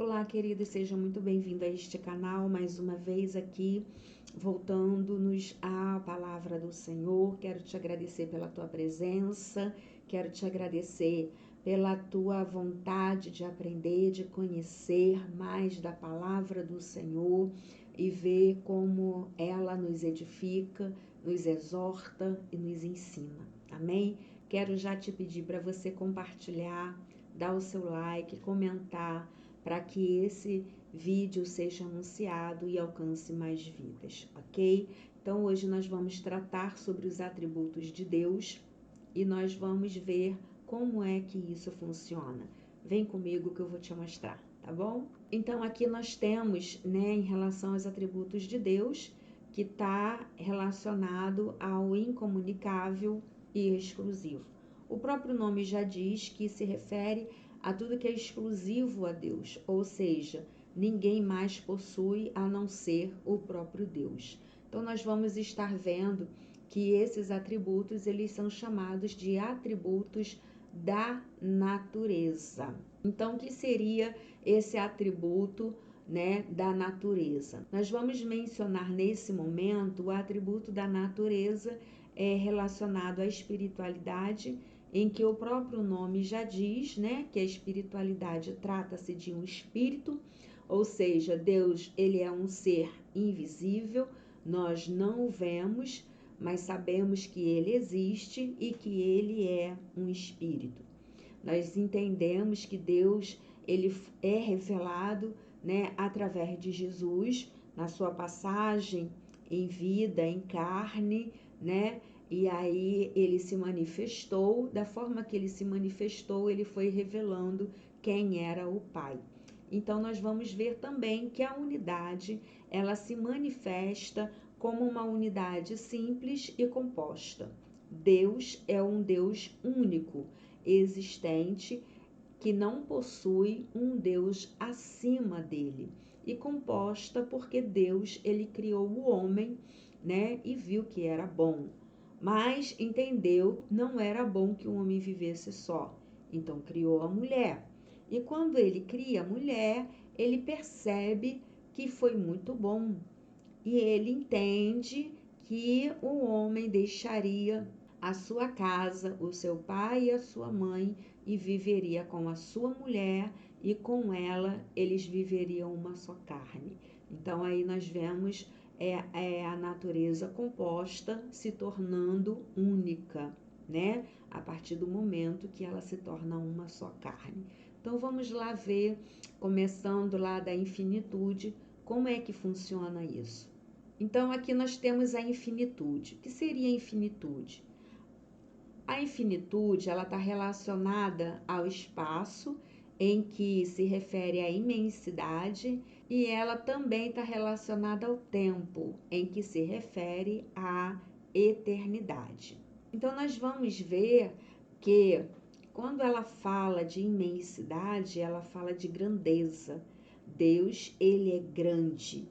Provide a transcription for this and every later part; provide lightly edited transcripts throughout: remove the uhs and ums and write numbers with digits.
Olá, querida, seja muito bem-vindo a este canal, mais uma vez aqui, voltando-nos à palavra do Senhor. Quero te agradecer pela tua presença, quero te agradecer pela tua vontade de aprender, de conhecer mais da palavra do Senhor e ver como ela nos edifica, nos exorta e nos ensina. Amém? Quero já te pedir para você compartilhar, dar o seu like, comentar, para que esse vídeo seja anunciado e alcance mais vidas, ok? Então hoje nós vamos tratar sobre os atributos de Deus e nós vamos ver como é que isso funciona. Vem comigo que eu vou te mostrar, tá bom? Então aqui nós temos, em relação aos atributos de Deus, que está relacionado ao incomunicável e exclusivo. O próprio nome já diz que se refere a tudo que é exclusivo a Deus, ou seja, ninguém mais possui a não ser o próprio Deus. Então nós vamos estar vendo que esses atributos, eles são chamados de atributos da natureza. Então, o que seria esse atributo, da natureza? Nós vamos mencionar nesse momento o atributo da natureza relacionado à espiritualidade, em que o próprio nome já diz, que a espiritualidade trata-se de um espírito, ou seja, Deus, ele é um ser invisível, nós não o vemos, mas sabemos que ele existe e que ele é um espírito. Nós entendemos que Deus, ele é revelado, através de Jesus, na sua passagem em vida, em carne, e aí ele se manifestou, da forma que ele se manifestou, ele foi revelando quem era o Pai. Então nós vamos ver também que a unidade, ela se manifesta como uma unidade simples e composta. Deus é um Deus único, existente, que não possui um Deus acima dele, e composta porque Deus, ele criou o homem, e viu que era bom. Mas entendeu que não era bom que o homem vivesse só, então criou a mulher. E quando ele cria a mulher, ele percebe que foi muito bom. E ele entende que o homem deixaria a sua casa, o seu pai e a sua mãe, e viveria com a sua mulher, e com ela eles viveriam uma só carne. Então aí nós vemos a natureza composta se tornando única, a partir do momento que ela se torna uma só carne. Então vamos lá ver, começando lá da infinitude, como é que funciona isso. Então aqui nós temos a infinitude. O que seria a infinitude? A infinitude, ela está relacionada ao espaço, em que se refere à imensidade, e ela também está relacionada ao tempo, em que se refere à eternidade. Então nós vamos ver que quando ela fala de imensidade, ela fala de grandeza. Deus, ele é grande,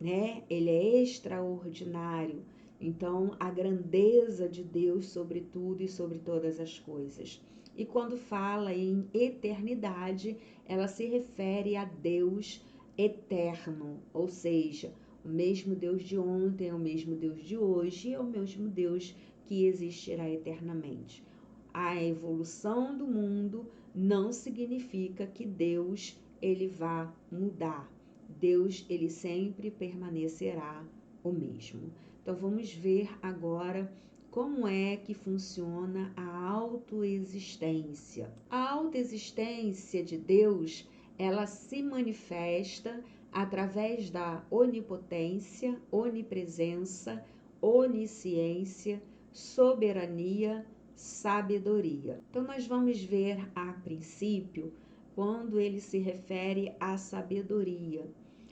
ele é extraordinário. Então, a grandeza de Deus sobre tudo e sobre todas as coisas. E quando fala em eternidade, ela se refere a Deus eterno, ou seja, o mesmo Deus de ontem, é o mesmo Deus de hoje, é o mesmo Deus que existirá eternamente. A evolução do mundo não significa que Deus, ele vá mudar. Deus, ele sempre permanecerá o mesmo. Então vamos ver agora como é que funciona a autoexistência. A autoexistência de Deus, ela se manifesta através da onipotência, onipresença, onisciência, soberania, sabedoria. Então nós vamos ver a princípio quando ele se refere à sabedoria.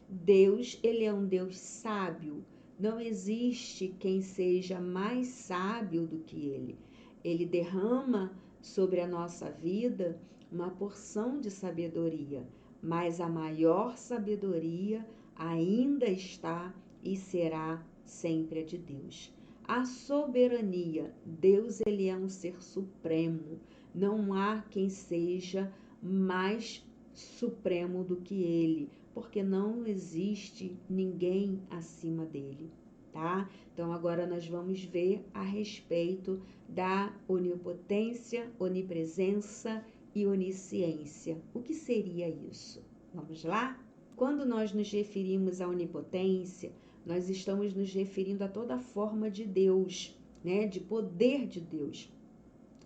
Deus, ele é um Deus sábio. Não existe quem seja mais sábio do que ele. Ele derrama sobre a nossa vida uma porção de sabedoria, mas a maior sabedoria ainda está e será sempre a de Deus. A soberania, Deus, ele é um ser supremo. Não há quem seja mais supremo do que ele, porque não existe ninguém acima dele, tá? Então agora nós vamos ver a respeito da onipotência, onipresença e onisciência. O que seria isso? Vamos lá? Quando nós nos referimos à onipotência, nós estamos nos referindo a toda forma de Deus, né? De poder de Deus,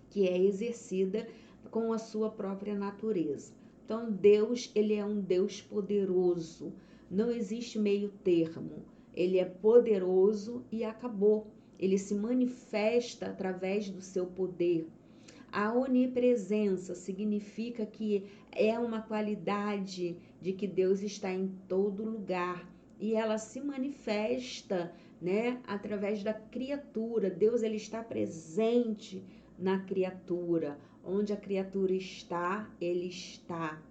que é exercida com a sua própria natureza. Então, Deus, ele é um Deus poderoso. Não existe meio termo. Ele é poderoso e acabou. Ele se manifesta através do seu poder. A onipresença significa que é uma qualidade de que Deus está em todo lugar e ela se manifesta, né, através da criatura. Deus, ele está presente na criatura. Onde a criatura está, ele está.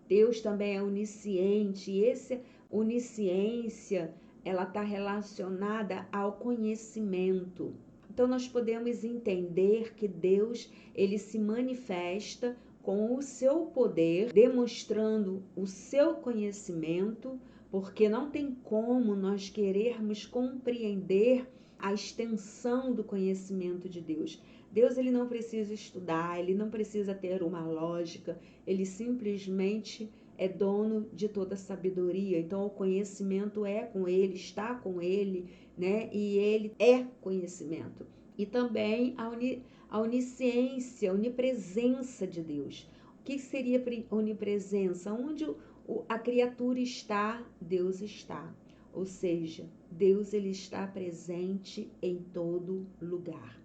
Deus também é onisciente e essa onisciência, ela está relacionada ao conhecimento. Então, nós podemos entender que Deus, ele se manifesta com o seu poder, demonstrando o seu conhecimento, porque não tem como nós querermos compreender a extensão do conhecimento de Deus. Deus, ele não precisa estudar, ele não precisa ter uma lógica, ele simplesmente é dono de toda sabedoria. Então, o conhecimento é com ele, está com ele, né? E ele é conhecimento. E também a onisciência, a onipresença de Deus. O que seria onipresença? Onde a criatura está, Deus está. Ou seja, Deus, ele está presente em todo lugar.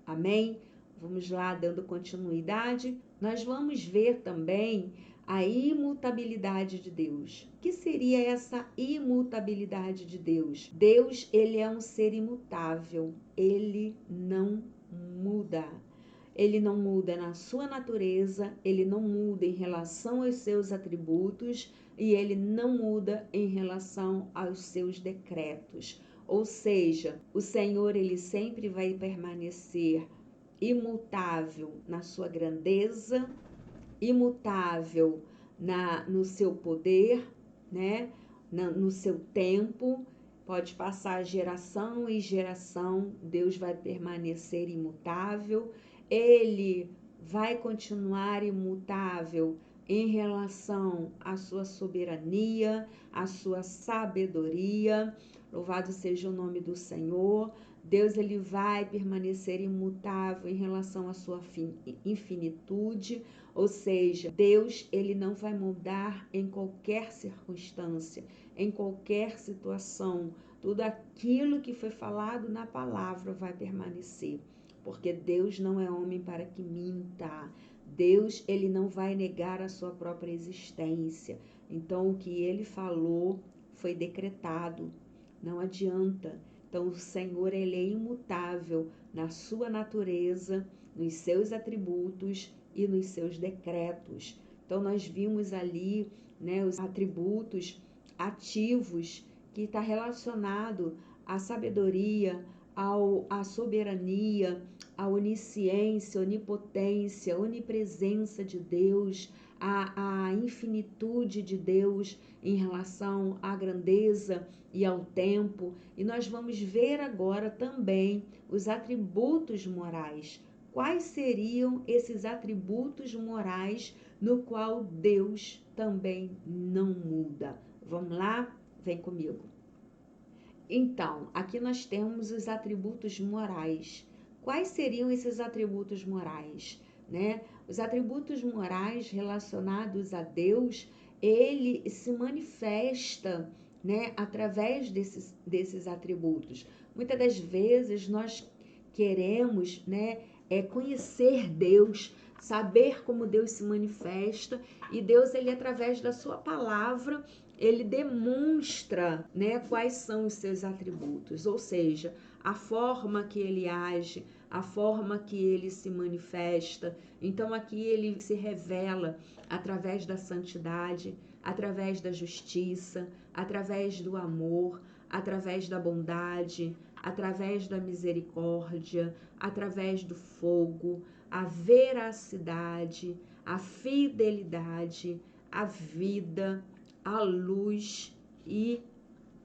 Amém? Vamos lá, dando continuidade. Nós vamos ver também a imutabilidade de Deus. O que seria essa imutabilidade de Deus? Deus, ele é um ser imutável. Ele não muda. Ele não muda na sua natureza, ele não muda em relação aos seus atributos e ele não muda em relação aos seus decretos. Ou seja, o Senhor, ele sempre vai permanecer imutável na sua grandeza, imutável no seu poder, né? No seu tempo. Pode passar geração e geração, Deus vai permanecer imutável. Ele vai continuar imutável em relação à sua soberania, à sua sabedoria. Louvado seja o nome do Senhor. Deus, ele vai permanecer imutável em relação à sua infinitude, ou seja, Deus, ele não vai mudar em qualquer circunstância, em qualquer situação. Tudo aquilo que foi falado na palavra vai permanecer, porque Deus não é homem para que minta. Deus, ele não vai negar a sua própria existência. Então, o que ele falou foi decretado. Não adianta. Então, o Senhor, ele é imutável na sua natureza, nos seus atributos e nos seus decretos. Então, nós vimos ali, né, os atributos ativos que está relacionado à sabedoria, à soberania, à onisciência, onipotência, onipresença de Deus, a infinitude de Deus em relação à grandeza e ao tempo. E nós vamos ver agora também os atributos morais. Quais seriam esses atributos morais no qual Deus também não muda? Vamos lá? Vem comigo. Então, aqui nós temos os atributos morais. Quais seriam esses atributos morais, né? Os atributos morais relacionados a Deus, ele se manifesta, né, através desses atributos. Muitas das vezes nós queremos, né, conhecer Deus, saber como Deus se manifesta, e Deus, ele através da sua palavra, ele demonstra, né, quais são os seus atributos, ou seja, a forma que ele age, a forma que ele se manifesta. Então aqui ele se revela através da santidade, através da justiça, através do amor, através da bondade, através da misericórdia, através do fogo, a veracidade, a fidelidade, a vida, a luz e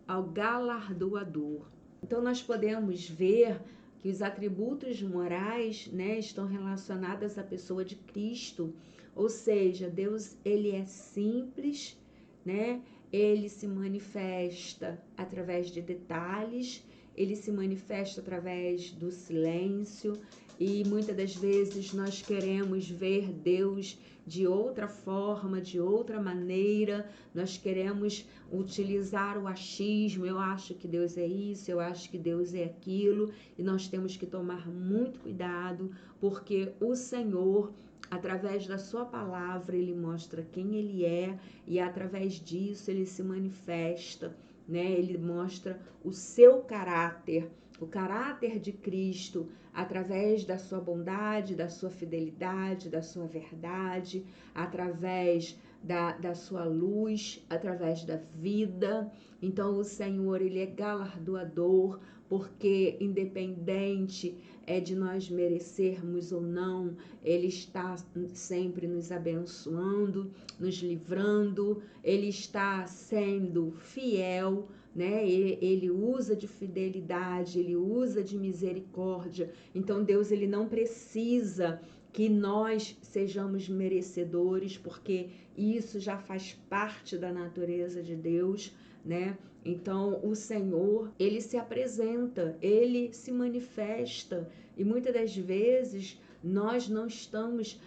ao galardoador. Então nós podemos ver que os atributos morais, né, estão relacionados à pessoa de Cristo, ou seja, Deus, ele é simples, né? Ele se manifesta através de detalhes, ele se manifesta através do silêncio, e muitas das vezes nós queremos ver Deus de outra forma, de outra maneira, nós queremos utilizar o achismo, eu acho que Deus é isso, eu acho que Deus é aquilo, e nós temos que tomar muito cuidado, porque o Senhor, através da sua palavra, ele mostra quem ele é, e através disso ele se manifesta, né? Ele mostra o seu caráter, o caráter de Cristo, através da sua bondade, da sua fidelidade, da sua verdade, através da sua luz, através da vida. Então o Senhor, ele é galardoador, porque independente de nós merecermos ou não, ele está sempre nos abençoando, nos livrando, ele está sendo fiel, né? Ele usa de fidelidade, ele usa de misericórdia. Então Deus, ele não precisa que nós sejamos merecedores, porque isso já faz parte da natureza de Deus, né? Então o Senhor, ele se apresenta, ele se manifesta, e muitas das vezes nós não estamos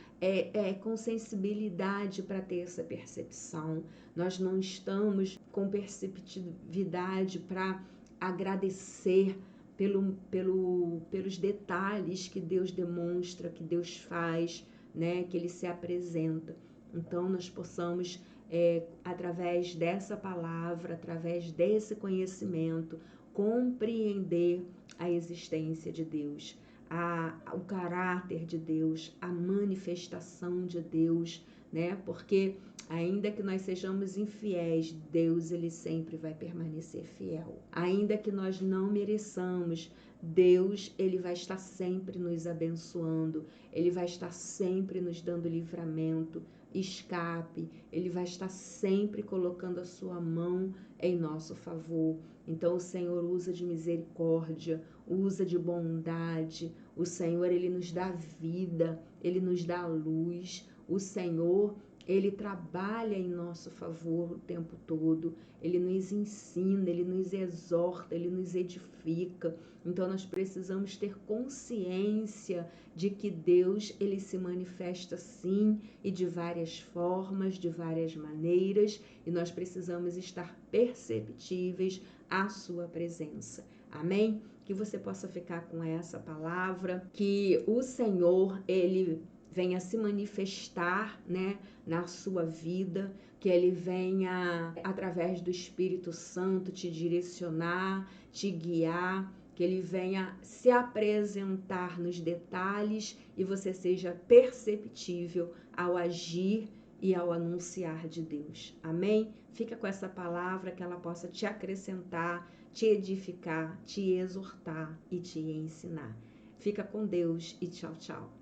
com sensibilidade para ter essa percepção, nós não estamos com perceptividade para agradecer pelos detalhes que Deus demonstra, que Deus faz, né, que ele se apresenta. Então nós possamos, através dessa palavra, através desse conhecimento, compreender a existência de Deus, o caráter de Deus, a manifestação de Deus, né? Porque ainda que nós sejamos infiéis, Deus, ele sempre vai permanecer fiel. Ainda que nós não mereçamos, Deus, ele vai estar sempre nos abençoando, ele vai estar sempre nos dando livramento, escape, ele vai estar sempre colocando a sua mão em nosso favor. Então o Senhor usa de misericórdia, usa de bondade, o Senhor, ele nos dá vida, ele nos dá luz, o Senhor, ele trabalha em nosso favor o tempo todo, ele nos ensina, ele nos exorta, ele nos edifica. Então nós precisamos ter consciência de que Deus, ele se manifesta sim, e de várias formas, de várias maneiras, e nós precisamos estar perceptíveis à sua presença. Amém? Que você possa ficar com essa palavra, que o Senhor, ele venha se manifestar, né, na sua vida, que ele venha, através do Espírito Santo, te direcionar, te guiar, que ele venha se apresentar nos detalhes e você seja perceptível ao agir e ao anunciar de Deus. Amém? Fica com essa palavra, que ela possa te acrescentar, te edificar, te exortar e te ensinar. Fica com Deus e tchau, tchau.